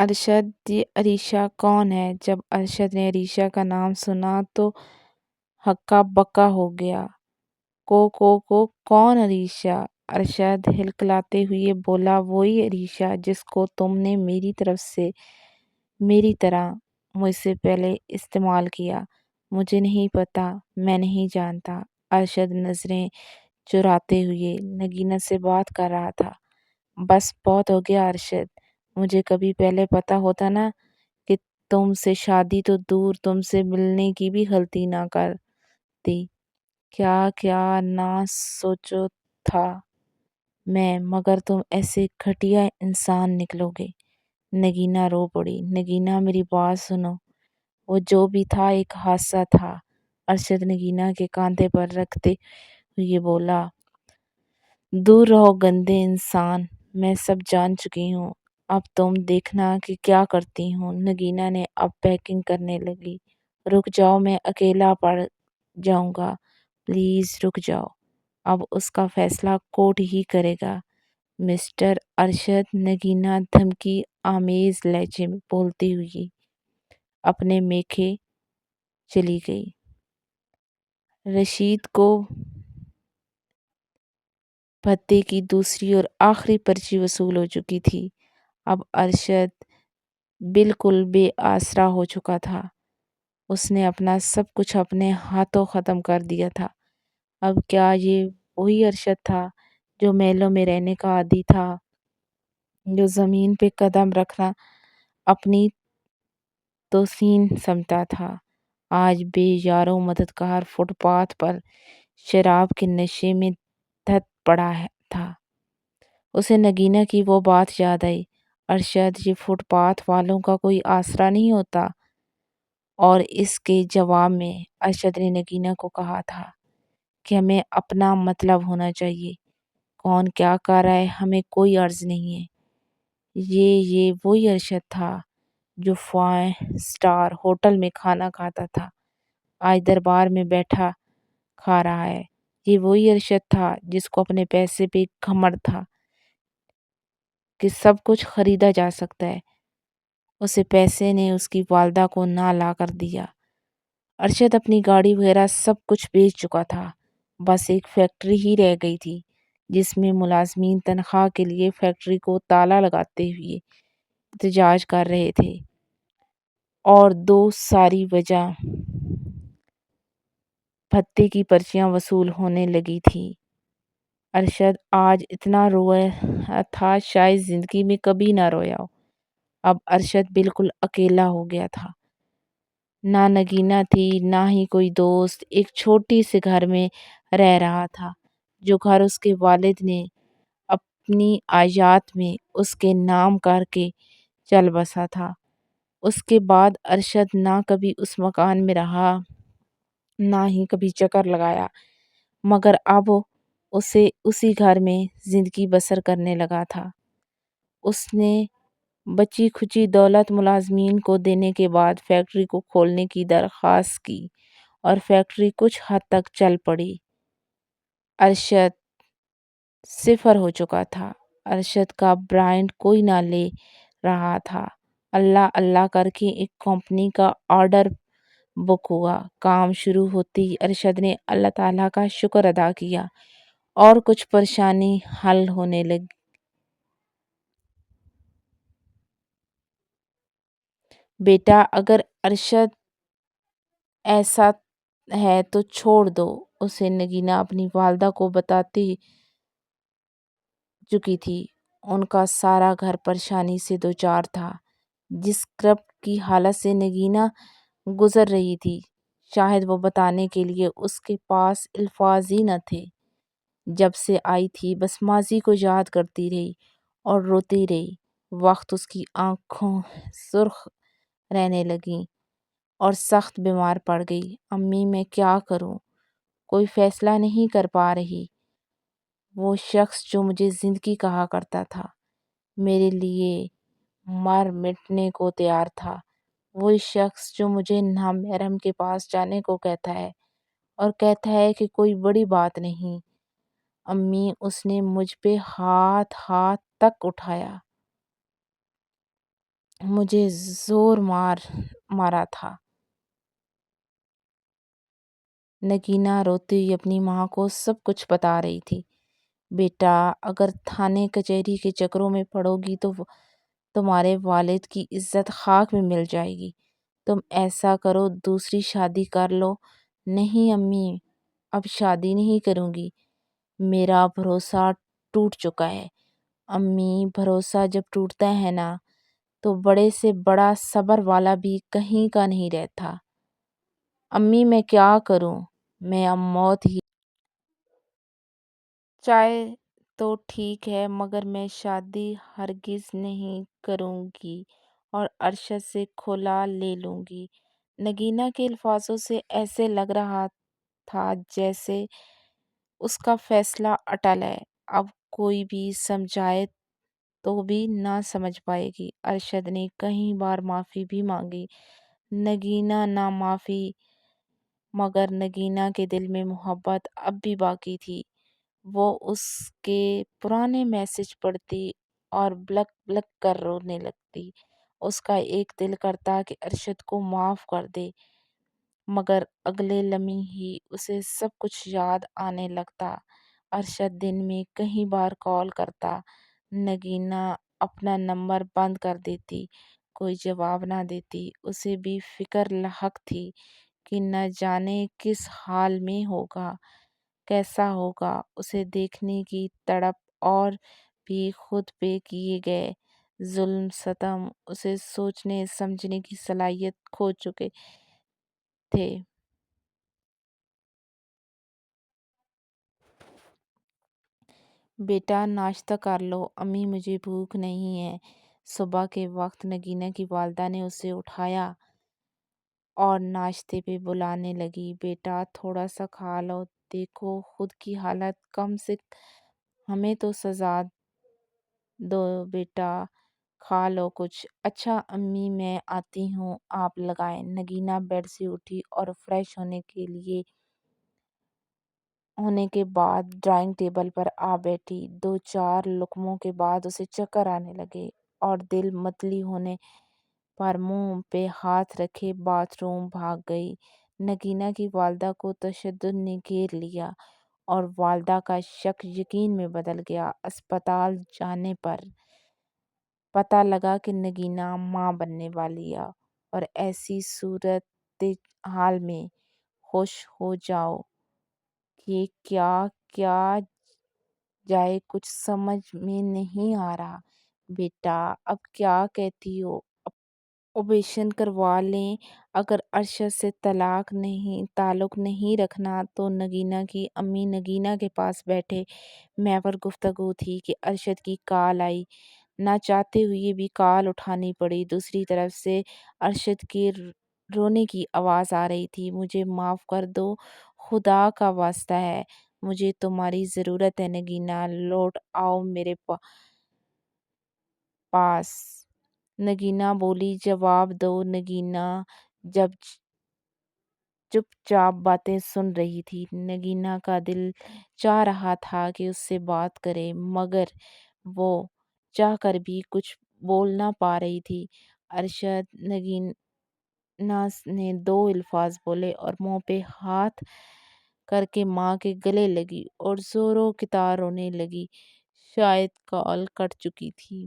ارشد، یہ عریشہ کون ہے؟ جب ارشد نے عریشہ کا نام سنا تو ہکا بکا ہو گیا۔ کو کون عریشہ؟ ارشد ہلکلاتے ہوئے بولا، وہی عریشہ جس کو تم نے میری طرف سے میری طرح مجھ سے پہلے استعمال کیا۔ مجھے نہیں پتا، میں نہیں جانتا۔ ارشد نظریں چراتے ہوئے نگینہ سے بات کر رہا تھا۔ بس بہت ہو گیا ارشد، مجھے کبھی پہلے پتا ہوتا نا کہ تم سے شادی تو دور، تم سے ملنے کی بھی غلطی نہ کرتی۔ کیا کیا نہ سوچو تھا میں، مگر تم ایسے گھٹیا انسان نکلو گے۔ نگینہ رو پڑی۔ نگینہ میری بات سنو، وہ جو بھی تھا ایک حادثہ تھا۔ ارشد نگینہ کے کاندھے پر رکھتے ہوئے بولا، دور رہو گندے انسان، میں سب جان چکی ہوں، اب تم دیکھنا کہ کیا کرتی ہوں۔ نگینہ نے اب پیکنگ کرنے لگی۔ رک جاؤ، میں اکیلا پڑ جاؤں گا، پلیز رک جاؤ، اب اس کا فیصلہ کورٹ ہی کرے گا۔ مسٹر ارشد، نگینہ دھمکی آمیز لہجے میں بولتی ہوئی اپنے میکے چلی گئی۔ رشید کو بھتے کی دوسری اور آخری پرچی وصول ہو چکی تھی۔ اب ارشد بالکل بے آسرا ہو چکا تھا۔ اس نے اپنا سب کچھ اپنے ہاتھوں ختم کر دیا تھا۔ اب کیا یہ وہی ارشد تھا جو محلوں میں رہنے کا عادی تھا، جو زمین پہ قدم رکھنا اپنی توہین سمجھتا تھا؟ آج بے یار و مددگار فٹ پاتھ پر شراب کے نشے میں دھت پڑا تھا۔ اسے نگینہ کی وہ بات یاد آئی، ارشد، یہ فٹ پاتھ والوں کا کوئی آسرا نہیں ہوتا؟ اور اس کے جواب میں ارشد نے نگینہ کو کہا تھا کہ ہمیں اپنا مطلب ہونا چاہیے، کون کیا کر رہا ہے ہمیں کوئی عرض نہیں ہے۔ یہ وہی ارشد تھا جو 5 اسٹار ہوٹل میں کھانا کھاتا تھا، آج دربار میں بیٹھا کھا رہا ہے۔ یہ وہی ارشد تھا جس کو اپنے پیسے پہ گھمنڈ تھا کہ سب کچھ خریدا جا سکتا ہے۔ اسے پیسے نے اس کی والدہ کو نہ لا کر دیا۔ ارشد اپنی گاڑی وغیرہ سب کچھ بیچ چکا تھا، بس ایک فیکٹری ہی رہ گئی تھی جس میں ملازمین تنخواہ کے لیے فیکٹری کو تالا لگاتے ہوئے احتجاج کر رہے تھے، اور 2 ساری وجہ بھتے کی پرچیاں وصول ہونے لگی تھی۔ ارشد آج اتنا رویا تھا شاید زندگی میں کبھی نہ رویا ہو۔ اب ارشد بالکل اکیلا ہو گیا تھا، نہ نگینہ تھی نہ ہی کوئی دوست۔ ایک چھوٹی سے گھر میں رہ رہا تھا، جو گھر اس کے والد نے اپنی آیات میں اس کے نام کر کے چل بسا تھا۔ اس کے بعد ارشد نہ کبھی اس مکان میں رہا نہ ہی کبھی چکر لگایا، مگر اب اسے اسی گھر میں زندگی بسر کرنے لگا تھا۔ اس نے بچی کھچی دولت ملازمین کو دینے کے بعد فیکٹری کو کھولنے کی درخواست کی اور فیکٹری کچھ حد تک چل پڑی۔ ارشد صفر ہو چکا تھا۔ ارشد کا برانڈ کوئی نہ لے رہا تھا۔ اللہ اللہ کر کے ایک کمپنی کا آرڈر بک ہوا۔ کام شروع ہوتے ہی ارشد نے اللہ تعالیٰ کا شکر ادا کیا اور کچھ پریشانی حل ہونے لگی۔ بیٹا، اگر ارشد ایسا ہے تو چھوڑ دو اسے، نگینہ اپنی والدہ کو بتاتی چکی تھی۔ ان کا سارا گھر پریشانی سے دوچار تھا۔ جس کرپٹ کی حالت سے نگینہ گزر رہی تھی، شاید وہ بتانے کے لیے اس کے پاس الفاظ ہی نہ تھے۔ جب سے آئی تھی بس ماضی کو یاد کرتی رہی اور روتی رہی۔ وقت اس کی آنکھوں سرخ رہنے لگیں اور سخت بیمار پڑ گئی۔ امی، میں کیا کروں؟ کوئی فیصلہ نہیں کر پا رہی۔ وہ شخص جو مجھے زندگی کہا کرتا تھا، میرے لیے مر مٹنے کو تیار تھا، وہی شخص جو مجھے نامحرم کے پاس جانے کو کہتا ہے اور کہتا ہے کہ کوئی بڑی بات نہیں۔ امی، اس نے مجھ پہ ہاتھ تک اٹھایا۔ مجھے زور مارا تھا۔ نگینہ روتی ہوئی اپنی ماں کو سب کچھ بتا رہی تھی۔ بیٹا، اگر تھانے کچہری کے چکروں میں پڑو گی تو تمہارے والد کی عزت خاک میں مل جائے گی۔ تم ایسا کرو، دوسری شادی کر لو۔ نہیں امی، اب شادی نہیں کروں گی، میرا بھروسہ ٹوٹ چکا ہے۔ امی، بھروسہ جب ٹوٹتا ہے نا تو بڑے سے بڑا صبر والا بھی کہیں کا نہیں رہتا۔ امی میں کیا کروں، میں اب موت ہی چاہے تو ٹھیک ہے، مگر میں شادی ہرگز نہیں کروں گی اور ارشد سے کھلا لے لوں گی۔ نگینہ کے الفاظوں سے ایسے لگ رہا تھا جیسے اس کا فیصلہ اٹل ہے، اب کوئی بھی سمجھائے تو بھی نہ سمجھ پائے گی۔ ارشد نے کئی بار معافی بھی مانگی، نگینہ نہ معافی، مگر نگینہ کے دل میں محبت اب بھی باقی تھی۔ وہ اس کے پرانے میسج پڑھتی اور بلک بلک کر رونے لگتی۔ اس کا ایک دل کرتا کہ ارشد کو معاف کر دے، مگر اگلے لمحے ہی اسے سب کچھ یاد آنے لگتا۔ ارشد دن میں کئی بار کال کرتا، نگینہ اپنا نمبر بند کر دیتی، کوئی جواب نہ دیتی۔ اسے بھی فکر لاحق تھی کہ نہ جانے کس حال میں ہوگا، کیسا ہوگا۔ اسے دیکھنے کی تڑپ اور بھی خود پہ کیے گئے ظلم ستم اسے سوچنے سمجھنے کی صلاحیت کھو چکے تھے۔ بیٹا ناشتہ کر لو، امی مجھے بھوک نہیں ہے۔ صبح کے وقت نگینہ کی والدہ نے اسے اٹھایا اور ناشتے پہ بلانے لگی۔ بیٹا تھوڑا سا کھا لو، دیکھو خود کی حالت، کم سے ہمیں تو سزا دو بیٹا، کھا لو کچھ۔ اچھا امی میں آتی ہوں، آپ لگائیں۔ نگینہ بیڈ سے اٹھی اور فریش ہونے کے بعد ڈرائنگ ٹیبل پر آ بیٹھی۔ دو چار لقموں کے بعد اسے چکر آنے لگے اور دل متلی ہونے پر منہ پہ ہاتھ رکھے باتھ روم بھاگ گئی۔ نگینہ کی والدہ کو تشدد نے گھیر لیا اور والدہ کا شک یقین میں بدل گیا۔ اسپتال جانے پر پتہ لگا کہ نگینہ ماں بننے والی ہے، اور ایسی صورت حال میں ہوش ہو جاؤ کہ کیا کیا جائے کچھ سمجھ میں نہیں آ رہا۔ بیٹا اب کیا کہتی ہو، آپریشن کروا لیں؟ اگر ارشد سے تعلق نہیں رکھنا تو نگینہ کی امی نگینہ کے پاس بیٹھے محور گفتگو تھی کہ ارشد کی کال آئی۔ نہ چاہتے ہوئے بھی کال اٹھانی پڑی۔ دوسری طرف سے ارشد کے رونے کی آواز آ رہی تھی، مجھے معاف کر دو، خدا کا واسطہ ہے، مجھے تمہاری ضرورت ہے نگینہ، لوٹ آؤ میرے پاس۔ نگینہ بولی، جواب دو۔ نگینہ جب چپ چاپ باتیں سن رہی تھی۔ نگینہ کا دل چاہ رہا تھا کہ اس سے بات کرے، مگر وہ چاہ کر بھی کچھ بول نہ پا رہی تھی۔ ارشد، نگینہ نے دو الفاظ بولے اور منہ پہ ہاتھ کر کے ماں کے گلے لگی اور زوروں کی طرح رونے لگی۔ شاید کال کٹ چکی تھی۔